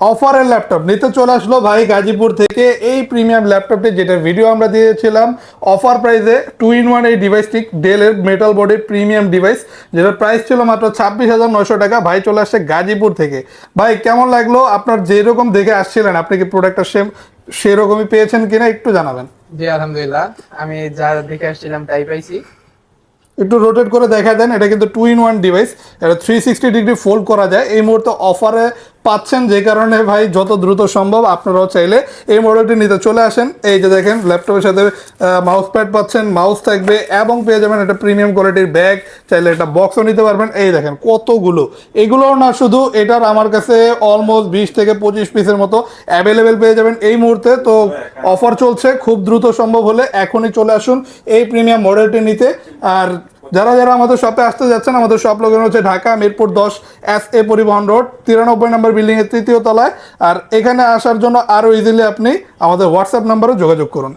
অফারের ল্যাপটপ নিতে চলে আসলো ভাই গাজীপুর থেকে এই প্রিমিয়াম ল্যাপটপটি, যেটা ভিডিও আমরা দিয়েছিলাম অফার প্রাইসে 2-in-1 এই ডিভাইসটি ডেলের মেটাল বডির প্রিমিয়াম ডিভাইস, যেটার প্রাইস ছিল মাত্র 26,900 টাকা। ভাই চলে আসছে গাজীপুর থেকে। ভাই কেমন লাগলো? আপনার যেরকম দেখে আসছিলেন আপনি কি প্রোডাক্টটা সেরকমই পেয়েছেন কিনা একটু জানাবেন। জি আলহামদুলিল্লাহ, আমি যা দেখে আসছিলাম তাই পাইছি। একটু রোটেট করে দেখা দেন। এটা কিন্তু 2-in-1 ডিভাইস, এটা 360 ডিগ্রি ফোল্ড করা যায়। এই মুহূর্তে অফারে পাচ্ছেন, যে কারণে ভাই যত দ্রুত সম্ভব আপনারাও চাইলে এই মডেলটি নিতে চলে আসেন। এই যে দেখেন ল্যাপটপের সাথে মাউস প্যাড পাচ্ছেন, মাউস থাকবে এবং পেয়ে যাবেন একটা প্রিমিয়াম কোয়ালিটির ব্যাগ, চাইলে একটা বক্সও নিতে পারবেন। এই দেখেন কতগুলো, এগুলোও না শুধু, এটার আমার কাছে অলমোস্ট 20 থেকে 25 পিসের মতো অ্যাভেলেবেল পেয়ে যাবেন এই মুহূর্তে। তো অফার চলছে, খুব দ্রুত সম্ভব হলে এখনই চলে আসুন এই প্রিমিয়াম মডেলটি নিতে। আর যারা যারা আমাদের শপে আসতে যাচ্ছেন, আমাদের শপ লোকেশন হচ্ছে ঢাকা মিরপুর 10 SA পরিবহন রোড 93 নম্বর বিল্ডিং এর 3য় তলায়। আর এখানে আসার জন্য আরো ইজিলি আপনি আমাদের হোয়াটসঅ্যাপ নাম্বারে যোগাযোগ করুন।